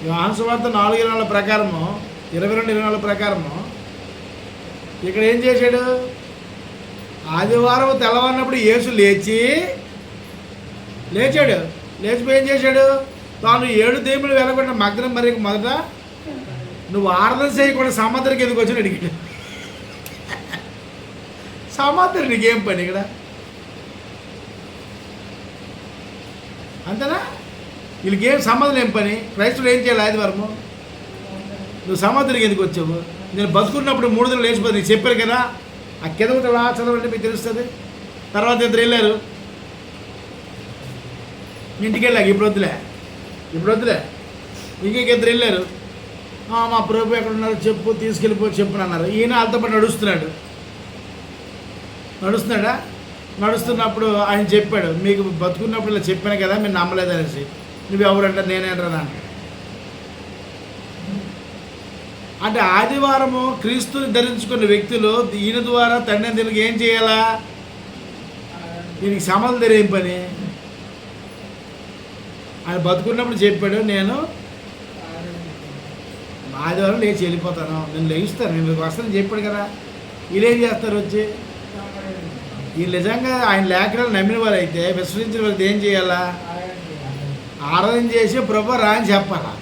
యోహాను సువార్త 4:24 ప్రకారము, 22:24 ప్రకారము ఇక్కడ ఏం చేశాడు? ఆదివారం తెల్లవారినప్పుడు యేసు లేచాడు. లేచిపోయి ఏం చేశాడు? తాను 7 దేవుళ్ళు వెళ్ళకుండా మగ్దలేనే మరియకు మొదట, నువ్వు ఆరాధన చేయకుండా సమాధికి ఎందుకు వచ్చి అడిగాడు. సమాధి నీకేం పని ఇక్కడ? అంతేనా? వీళ్ళకి ఏం సంబంధం ఏం పని? క్రైస్తుడు ఏం చేయాలి ఆదివారము? నువ్వు సమాధికి ఎందుకు వచ్చావు? నేను బతుకున్నప్పుడు 3 దినాలు లేచిపోతే నీకు చెప్పారు కదా, ఆ కింద చదవండి మీకు తెలుస్తుంది. తర్వాత ఇద్దరు వెళ్ళారు ఇంటికి వెళ్ళాక, ఇప్పుడు వద్దులే ఇంకెక్కరు వెళ్ళారు. మా ప్రభు ఎక్కడ ఉన్నారు చెప్పు, తీసుకెళ్ళిపో చెప్పు అన్నారు. ఈయన వాళ్ళతో పాటు నడుస్తున్నప్పుడు ఆయన చెప్పాడు, మీకు బతుకున్నప్పుడు ఇలా చెప్పాను కదా, మీరు నమ్మలేదనేసి. నువ్వు ఎవరంటారు? నేనేంటారా అంటే ఆదివారము క్రీస్తుని ధరించుకున్న వ్యక్తులు ఈయన ద్వారా తండ్రి దీనికి ఏం చేయాలా? దీనికి సమాధులు తెలియని పని. ఆయన బతుకున్నప్పుడు చెప్పాడు, నేను ఆదివారం లేచి వెళ్ళిపోతాను, నేను లేస్తాను, నేను మీకు వస్తానని చెప్పాడు కదా. వీళ్ళేం చేస్తారు వచ్చి? వీళ్ళు నిజంగా ఆయన లేఖనాలు నమ్మిన వారు అయితే, విశ్వసించిన వారికి ఏం చేయాలా? ఆరాధన చేసి ప్రభు రా అని చెప్పాలా.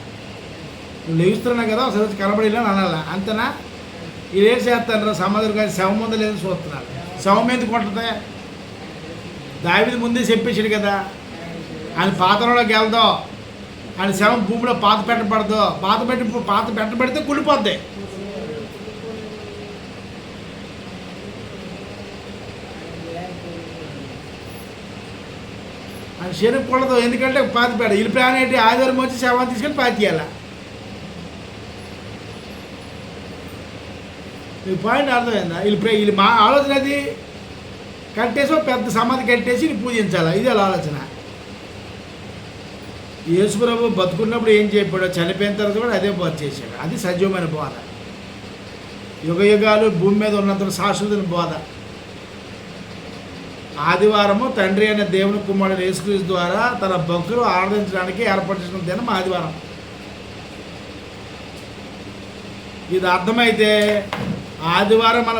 నువ్వు లేస్తున్నావు కదా, ఒకసారి వచ్చి కనబడిలా అని అనాలా. అంతేనా? వీళ్ళేం చేస్తారు? సమాధులు కానీ శవం ముందు లేదని చూస్తున్నారు. శవం ఎందుకు ఉంటుంది? దావీదు ముందే చెప్పేసాడు కదా, ఆయన పాత్రలోకి వెళ్దాం, ఆయన శవం భూమిలో పాత పెట్టబడదు, పాత పెట్టబడితే కుళ్ళిపోద్ది. ఆయన శరీరం కూడదు, ఎందుకంటే పాతి పెట్ట. వీళ్ళు ప్లాన్ ఏంటి? ఆదివారం వచ్చి శవాన్ని తీసుకొని పాతియాల. ఈ పాయింట్ అర్థమైందా? వీళ్ళు మా ఆలోచన అది కట్టేసి పెద్ద సమాధి కట్టేసి పూజించాలి. ఇది వాళ్ళ ఆలోచన. యేసుప్రభు బతుకున్నప్పుడు ఏం చేయకపోయాడో, చనిపోయిన తర్వాత కూడా అదే బోధ చేశాడు. అది సజీవమైన బోధ. యుగాలు భూమి మీద ఉన్నంత శాశ్వత బోధ. ఆదివారము తండ్రి అయిన దేవుని కుమారుడు యేసుక్రీస్తు ద్వారా తన భక్తులు ఆరాధించడానికి ఏర్పాటు చేసిన దినం ఆదివారం. ఇది అర్థమైతే ఆదివారం మన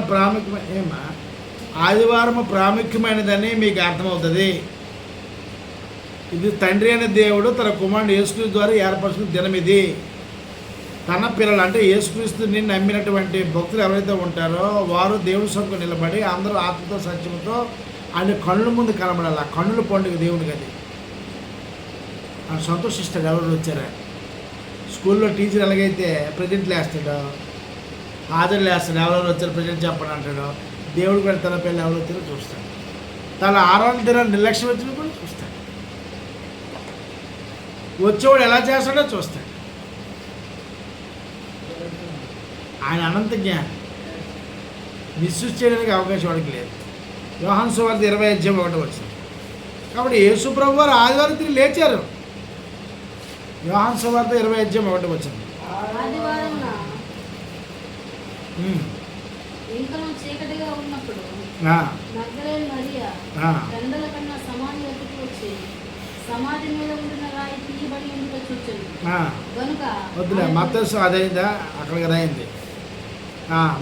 ఆదివారము ప్రాముఖ్యమైనదని మీకు అర్థమవుతుంది. ఇది తండ్రి అయిన దేవుడు తన కుమారుడు యేసుక్రీస్తు ద్వారా ఏర్పరచుకున్న దినం. ఇది తన పిల్లలు అంటే యేసుక్రీస్తుని నమ్మినటువంటి భక్తులు ఎవరైతే ఉంటారో వారు దేవుని సొంతకు నిలబడి అందరూ ఆత్మతో సత్యంతో ఆయన కన్నుల ముందు కనబడాలి. ఆ కన్నుల పండుగ దేవుడికి అది. ఆయన సంతోషిస్తాడు ఎవరు వచ్చారా. స్కూల్లో టీచర్ ఎలాగైతే ప్రజెంట్లు వేస్తాడో, హాజరులు వేస్తాడు, ఎవరెవరు వచ్చారు ప్రజెంట్ చెప్పండి అంటాడు. దేవుడు కూడా తన పిల్లలు ఎవరో తిరిగి చూస్తాడు. తన ఆరాధన దినాన్ని నిర్లక్ష్యం వచ్చిన కూడా చూస్తాడు. వచ్చేవాడు ఎలా చేస్తాడో చూస్తాడు. ఆయన అనంత జ్ఞానం, మిస్యూజ్ చేయడానికి అవకాశం వాడికి లేదు. యోహాను సువార్త 20:1 వచ్చింది. కాబట్టి యేసు ప్రభు వారు ఆదివారం తిరిగి లేచారు. యోహాను సువార్త 20:1 వచ్చింది. ఆదివారమున ఇంకను చీకటిగా ఉన్నప్పుడు మగ్దలేనే మరియా పెందల కన్నా సమాధి వద్దకు వచ్చి సమాధి మీద ఉండిన రాయి తీయబడి ఉండుట చూచెను. కనుక వద్దులే మత్తయి అదైందా అక్కడికి అదైంది.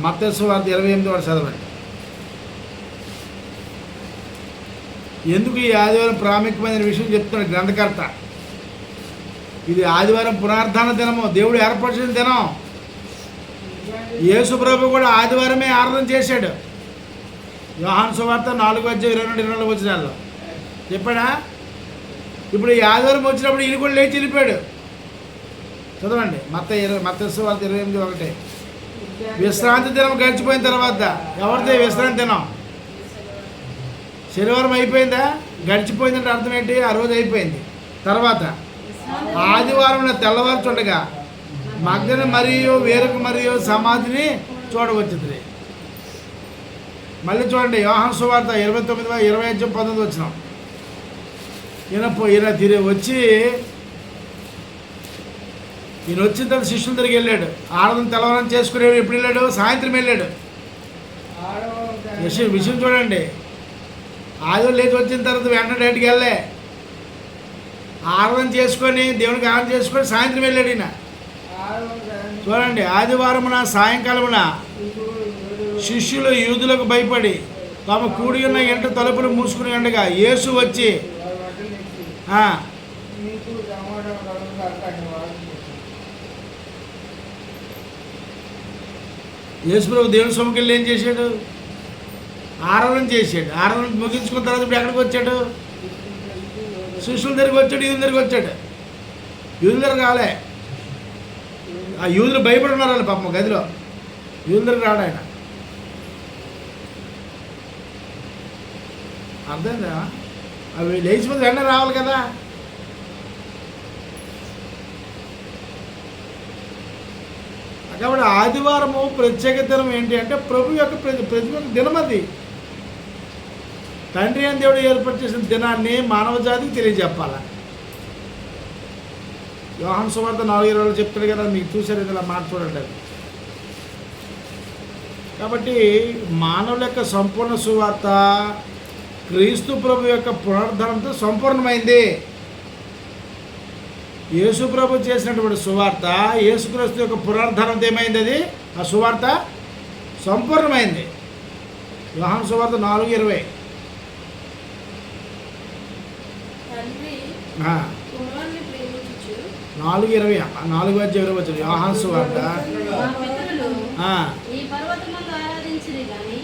మత్తయి సువార్త 28 చదవండి. ఎందుకు ఈ ఆదివారం ప్రాముఖ్యమైన విషయం చెప్తున్నాడు గ్రంథకర్త. ఇది ఆదివారం పునరుద్ధాన దినము, దేవుడు ఏర్పరిచిన దినం. యేసు ప్రభు కూడా ఆదివారమే ఆరాధన చేశాడు. యోహాను సువార్త 4:22-24 వచనాల్లో చెప్పాడా. ఇప్పుడు ఈ ఆదివారం వచ్చినప్పుడు ఈయన కూడా లేచి వెళ్ళిపోయాడు. చదవండి మత్తయి సువార్త 28:1. విశ్రాంతి దినం గడిచిపోయిన తర్వాత, ఎవరిదే విశ్రాంతి దినం? శనివారం అయిపోయిందా? గడిచిపోయిందంటే అర్థం ఏంటి? ఆ రోజు అయిపోయింది. తర్వాత ఆదివారం తెల్లవారుచుండగా మగ్దలేనే మరియు వేరొక మరియు సమాధిని చూడవచ్చుతుంది. మళ్ళీ చూడండి యోహాను సువార్త 29:20-19 వచ్చినాం. ఈయన తిరిగి వచ్చి వచ్చిన తర్వాత శిష్యుల దగ్గరికి వెళ్ళాడు. ఆరాధన తెల్లవారం చేసుకునేవాడు. ఎప్పుడు వెళ్ళాడు? సాయంత్రం వెళ్ళాడు. విషయం చూడండి. ఆదివారం లేచి వచ్చిన తర్వాత వెంటనే డైరెక్ట్కి వెళ్ళే ఆరాధన చేసుకొని దేవునికి ఆరాధన చేసుకొని సాయంత్రం వెళ్ళాడు ఈయన. చూడండి, ఆదివారమున సాయంకాలమున శిష్యులు యూదులకు భయపడి తాము కూడి ఉన్న ఇంట తలుపులు మూసుకుని ఉండగా యేసు వచ్చి యేసు ప్రభు దేవుని సొమ్ముకి వెళ్ళి ఏం చేశాడు? ఆరాధన చేశాడు. ఆరాధన ముగించుకున్న తర్వాత ఇప్పుడు ఎక్కడికి వచ్చాడు? శిష్యుల దగ్గరికి వచ్చాడు, యూదుల దగ్గరికి వచ్చాడు. యూదుల దగ్గర రాలే. ఆ యూదులు భయపడి ఉన్నారు వాళ్ళు పాపం గదిలో. యూదుల దగ్గర రాడు ఆయన. అర్థమైందా? అవి లేచిపోతే వెంటనే రావాలి కదా. కాబట్టి ఆదివారము ప్రత్యేక దినం ఏంటి అంటే ప్రభు యొక్క ప్రతి దినం అది. తండ్రి అని దేవుడు ఏర్పాటు చేసిన దినాన్ని మానవ జాతికి తెలియజెప్పాలి. యోహాను సువార్త 4:20 చెప్తాడు కదా, మీకు చూసారు ఇలా మాట చూడండి. కాబట్టి మానవుల యొక్క సంపూర్ణ సువార్త క్రీస్తు ప్రభు యొక్క పునరుద్ధరణతో సంపూర్ణమైంది. యేసు ప్రభు చేసినటువంటి సువార్త యేసుక్రీస్తు యొక్క పునరుద్ధరణతో ఏమైంది? అది ఆ సువార్త సంపూర్ణమైంది. యోహాను సువార్త 4:20. 4:20 4:20 వచ్చింది యోహాను సువార్త. ఈ పర్వతమందు ఆరాధించిరి గాని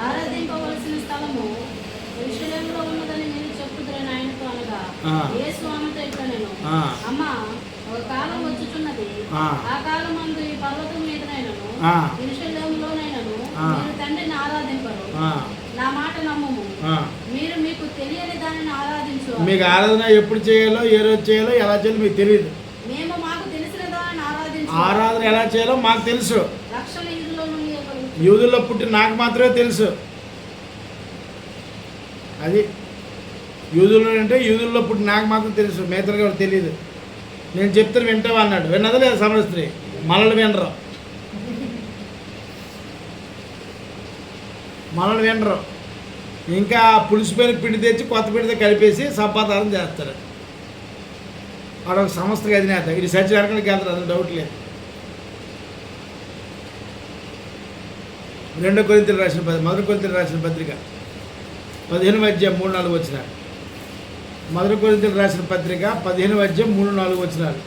ఆరాధింపవలసిన స్థలము యెరూషలేములో ఉన్నదని మీరు చెప్పుదురని ఆయనతో అనగా యేసు ఆమెతో ఇట్లనెను, అమ్మా, ఒక కాలం వచ్చుచున్నది, ఆ కాలమందు ఈ పర్వతం మీదనైనను యెరూషలేములోనైనను మీరు తండ్రిని ఆరాధింపరు. నా మాట నమ్ముము, మీరు మీకు తెలియని దానిని ఆరాధించు. మీకు ఆరాధన ఎప్పుడు చేయాలో, ఏ రోజు చేయాలో, ఎలా చేయాలో మీకు తెలియదు. మేము మాకు తెలిసిన దానిని ఆరాధించు. ఆరాధన ఎలా చేయాలో మాకు తెలుసు. రక్షణ యూదులో నుండి యూదుల్లో పుట్టిన నాకు మాత్రమే తెలుసు. అది యూదుల్లో అంటే యూదుల్లో పుట్టిన నాకు మాత్రం తెలుసు, మిగతాగా తెలియదు. నేను చెప్తాను వింటావా అన్నాడు. విన్నదా లేదా సమరస్త్రీ? మనల్ని వినరు, మనల్ని వినరు. ఇంకా పులిసిపోయిన పిండి తెచ్చి కొత్త పిండితో కలిపేసి సంపాదన చేస్తారు. వాడొక సంస్థకి అధినేత. ఇది సత్యనారాయణకి వెళ్తారు, అసలు డౌట్ లేదు. 2 కొరింథీయులకు రాసిన 1 కొరింథీయులకు రాసిన పత్రిక 15:3-4 వచనాలు. 1 కొరింథీయులకు రాసిన పత్రిక 15:3-4 వచనాలు.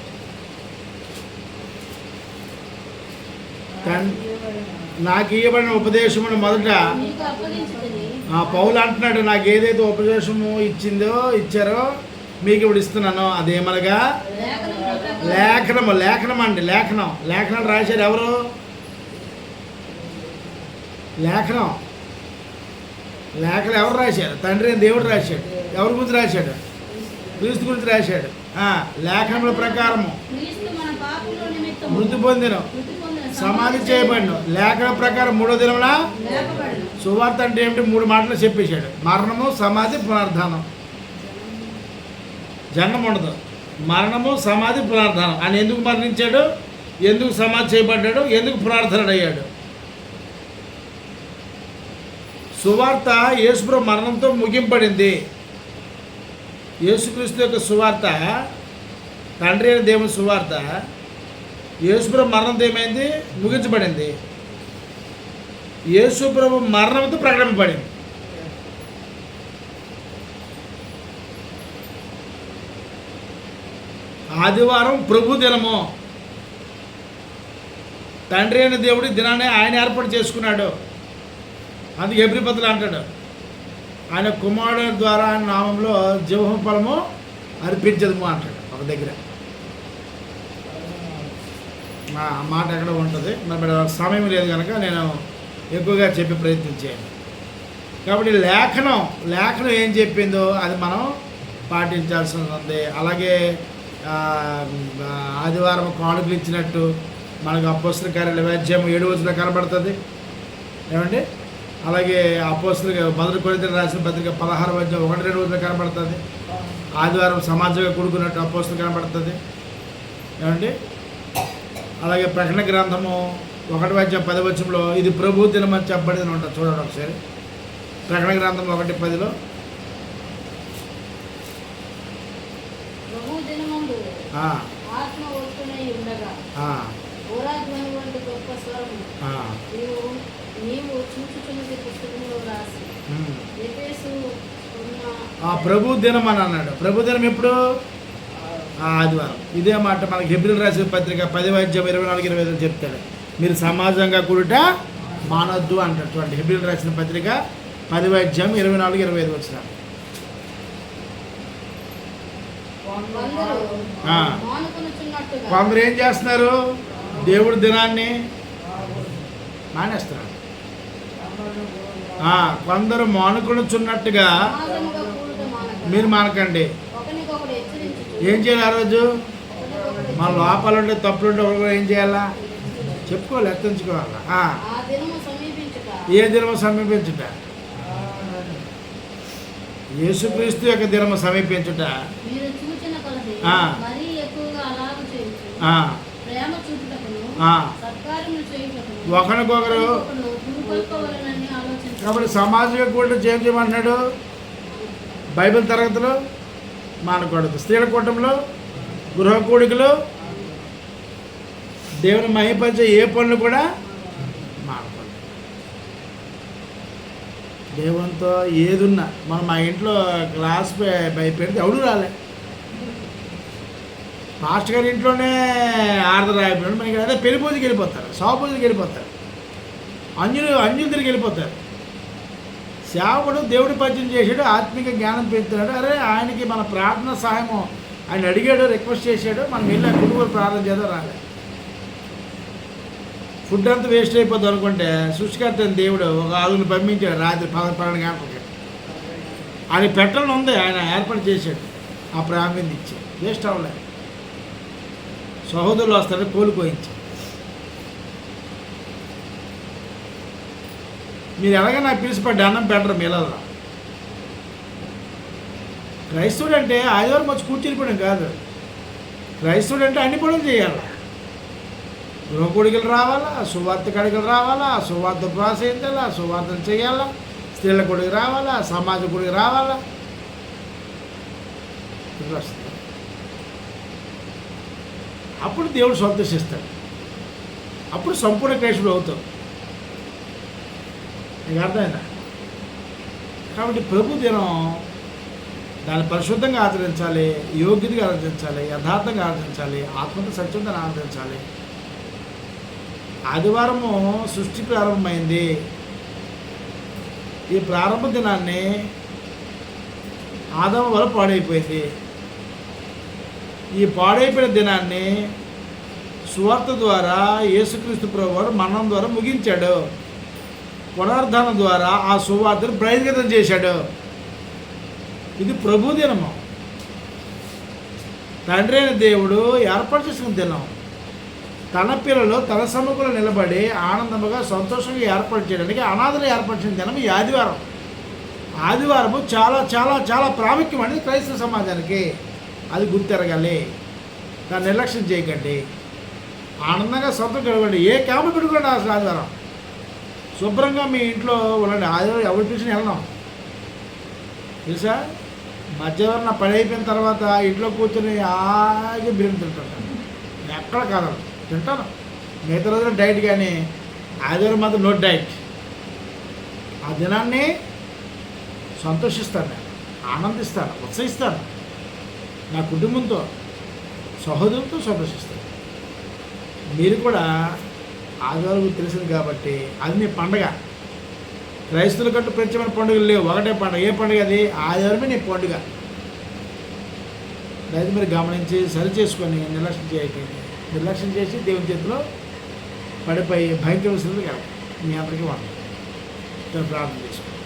నాకు ఇవ్వబడిన ఉపదేశమును మొదట పౌలు అంటున్నాడు, నాకు ఏదైతే ఉపదేశము ఇచ్చారో మీకు ఇప్పుడు ఇస్తున్నాను. అదేమనగా లేఖనం అండి. లేఖనం రాశారు ఎవరు? లేఖనం లేఖలు ఎవరు రాశారు? తండ్రి అయిన దేవుడు రాశాడు. ఎవరి గురించి రాశాడు? క్రీస్తు గురించి రాశాడు. లేఖనముల ప్రకారము క్రీస్తు మన పాపముల నిమిత్తము మృతి పొందిన, మృతి పొందిన, సమాధి చేయబడిన, లేఖన ప్రకారం 3వ దినమున లేపబడిన. సువార్త అంటే ఏమిటి? 3 మాటలు చెప్పేశాడు. మరణము, సమాధి, పునరుద్ధానం. జన్మ ఉండదు. మరణము, సమాధి, పునరుద్ధానం. ఆయన ఎందుకు మరణించాడు? ఎందుకు సమాధి చేయబడ్డాడు? ఎందుకు పునరుద్ధరణయ్యాడు? సువార్త యేసుప్రభు మరణంతో ముగింపడింది. యేసుక్రీస్తు యొక్క సువార్త, తండ్రి అయిన దేవుని సువార్త యేసుప్రభు మరణంతో ఏమైంది? ముగించబడింది. యేసుప్రభు మరణంతో ప్రకటింపబడింది. ఆదివారం ప్రభు దినము. తండ్రి అయిన దేవుడి దినాన్ని ఆయన ఏర్పాటు చేసుకున్నాడు. అందుకే హెబ్రీ పత్రికలో అంటాడు, ఆయన కుమారుడు ద్వారా ఆయన నామంలో జీవహోమ ఫలము అర్పించదము అంటాడు ఒక దగ్గర. ఆ మాట ఎక్కడ ఉంటుంది, మరి సమయం లేదు కనుక నేను ఎక్కువగా చెప్పే ప్రయత్నం చేయాలి. కాబట్టి లేఖనం ఏం చెప్పిందో అది మనం పాటించాల్సి ఉంది. అలాగే ఆదివారం కానుకలు ఇచ్చినట్టు మనకు అపోస్తల కార్యాల అధ్యాయం 7 కనబడుతుంది. ఏమండి? అలాగే అపోస్తలుగా 1 కొరింథీయులకు రాసిన పత్రిక 16 అధ్యాయం 1-2 కనబడుతుంది. ఆదివారం సమాజంగా కూడుకున్నట్టు అపోస్తలు కనబడుతుంది. ఏమండి? అలాగే ప్రకటన గ్రంథము 1 అధ్యాయం 10 ఇది ప్రభు దినం అని చెప్పబడింది ఉంటుంది. చూడండి ఒకసారి. ప్రకటన గ్రంథం 1:10 ప్రభు దినమందు ఆత్మ వస్తునై ఉండగా ఓరాధ్వని వంటి గొప్ప స్వరము నీవు చూచుచున్నది పుస్తకంలో రాసి ఎఫెసు ఉన్న ప్రభు దినం అని అన్నాడు. ప్రభు దినం ఎప్పుడు? ఆదివారం. ఇదే మాట మనకి హెబ్రీయులకు రాసిన పత్రిక 10 అధ్యాయం 24-25 చెప్తాడు. మీరు సమాజంగా కూడుట మానొద్దు అంటాడు. చూడండి, హెబ్రీయులకు రాసిన పత్రిక 10 అధ్యాయం 24-25 వచ్చిన. కొందరు ఏం చేస్తున్నారు? దేవుడి దినాన్ని మానేస్తున్నారు. కొందరు మానుకొనుచున్నట్టుగా మీరు మానకండి. ఏం చేయాలి? ఆ రోజు మన లోపాలుంటే తప్పులుంటే ఏం చేయాలా? చెప్పుకోవాలి, ఎత్తించుకోవాలా. ఏ దినము సమీపించుట? యేసుక్రీస్తు యొక్క దినము సమీపించుట. ఒకరికొకరు కాబట్టి సమాజంగా కూడా చేయమంటున్నాడు. బైబిల్ తరగతులు మానకూడదు. స్త్రీల కూటంలో, గృహ కూడికలు, దేవుని మహిమపరిచే ఏ పనులు కూడా మానకూడదు. దేవునితో ఏదున్నా మనం మా ఇంట్లో క్లాస్ పెడితే ఎవడు రాలే. పాస్టర్ గారి ఇంట్లోనే ఆర్డర్ రాయిపోయాడు. మనకి అదే పెళ్లి పూజకి వెళ్ళిపోతారు, శవ పూజకి వెళ్ళిపోతారు, అంజులు తిరిగి వెళ్ళిపోతారు. సేవకుడు దేవుడి పరిచయం చేశాడు, ఆత్మిక జ్ఞానం పెంచుతున్నాడు. అరే ఆయనకి మన ప్రార్థన సహాయము ఆయన అడిగాడు, రిక్వెస్ట్ చేశాడు, మనం వెళ్ళి ఆ కుటుంబ ప్రార్థన చేద్దాం రాలే. ఫుడ్ అంతా వేస్ట్ అయిపోద్ది అనుకుంటే సృష్టికర్త దేవుడు ఒక ఆలుగుని పంపించాడు రాత్రి 11 గంటలకి. ఆయన పెట్టాలని ఉంది, ఆయన ఏర్పాటు చేశాడు. ఆ ప్రాంగణం ఇచ్చి వేస్ట్ అవ్వలేదు. సహోదరులు వస్తారని కోలుకోయించి మీరు ఎలాగైనా నాకు పిలిచిపడ్డి అన్నం పెట్టరు మీలల్లో. క్రైస్తవుడు అంటే ఆదివారం వచ్చి కూర్చునిపోవడం కాదు. క్రైస్తవుడు అంటే అన్ని పనులు చేయాలి. గృహ కొడుకులు రావాలా, సువార్త కడికలు రావాలా, సువార్త ప్రోత్సహించాలా, సువార్తను చేయాలా, స్త్రీల కొడుకు రావాలా, సమాజ కొడుకు రావాలా. వస్తుంది. అప్పుడు దేవుడు సంతోషిస్తాడు. అప్పుడు సంపూర్ణ క్రైస్తవుడు అవుతావు. నీకు అర్థమైందా? కాబట్టి ప్రభు దినం దాన్ని పరిశుద్ధంగా ఆచరించాలి, యోగ్యతగా ఆచరించాలి, యథార్థంగా ఆచరించాలి, ఆత్మతో సత్యంగా ఆచరించాలి. ఆదివారము సృష్టి ప్రారంభమైంది. ఈ ప్రారంభ దినాన్ని ఆదాము వల్ల పాడైపోయింది. ఈ పాడైపోయిన దినాన్ని సువార్త ద్వారా యేసుక్రీస్తు ప్రభువారు మరణం ద్వారా ముగించాడు. పునరుద్ధానం ద్వారా ఆ సువార్తను బహిర్గతం చేశాడు. ఇది ప్రభు దినము, తండ్రి అయిన దేవుడు ఏర్పాటు చేసుకున్న దినం. తన పిల్లలు తన సముఖంలో నిలబడి ఆనందముగా సంతోషంగా ఏర్పాటు చేయడానికి అనాథలు ఏర్పరిచిన దినం ఈ ఆదివారం. ఆదివారము చాలా చాలా చాలా ప్రాముఖ్యమైనది క్రైస్తవ సమాజానికి. అది గుర్తెరగాలి. దాన్ని నిర్లక్ష్యం చేయకండి. ఆనందంగా సొంతం గడవండి. ఏ క్యాంపు పెట్టుకోండి అసలు ఆదివారం. శుభ్రంగా మీ ఇంట్లో ఉండండి. ఆదివారం ఎవరి ట్యూషన్ వెళ్ళడం తెలుసా? మధ్యాహ్నం నా పని అయిపోయిన తర్వాత ఇంట్లో కూర్చొని ఆగి బిర్యానీ తింటాను. నేను ఎక్కడ కాదు తింటాను. మిగతా రోజున డైట్, కానీ ఆదివారం మాత్రం నో డైట్. ఆ దినాన్ని సంతోషిస్తాను, నేను ఆనందిస్తాను, ఉత్సహిస్తాను. నా కుటుంబంతో సహోదరులతో సంతోషిస్తాను. మీరు కూడా ఆదివారం తెలిసింది కాబట్టి అది మీ పండగ. క్రైస్తవుల కంటూ ప్రత్యేకమైన పండుగలు లేవు, ఒకటే పండుగ. ఏ పండుగ అది? ఆదివారమే నీ పండుగ. దయచేసి మీరు గమనించి సరి చేసుకొని నిర్లక్ష్యం చేయకండి. నిర్లక్ష్యం చేసి దేవుని చేతిలో పడిపోయి భయంకర విషయాలు కాదు. మీ అందరికీ వాళ్ళు ప్రార్థన చేసుకోండి.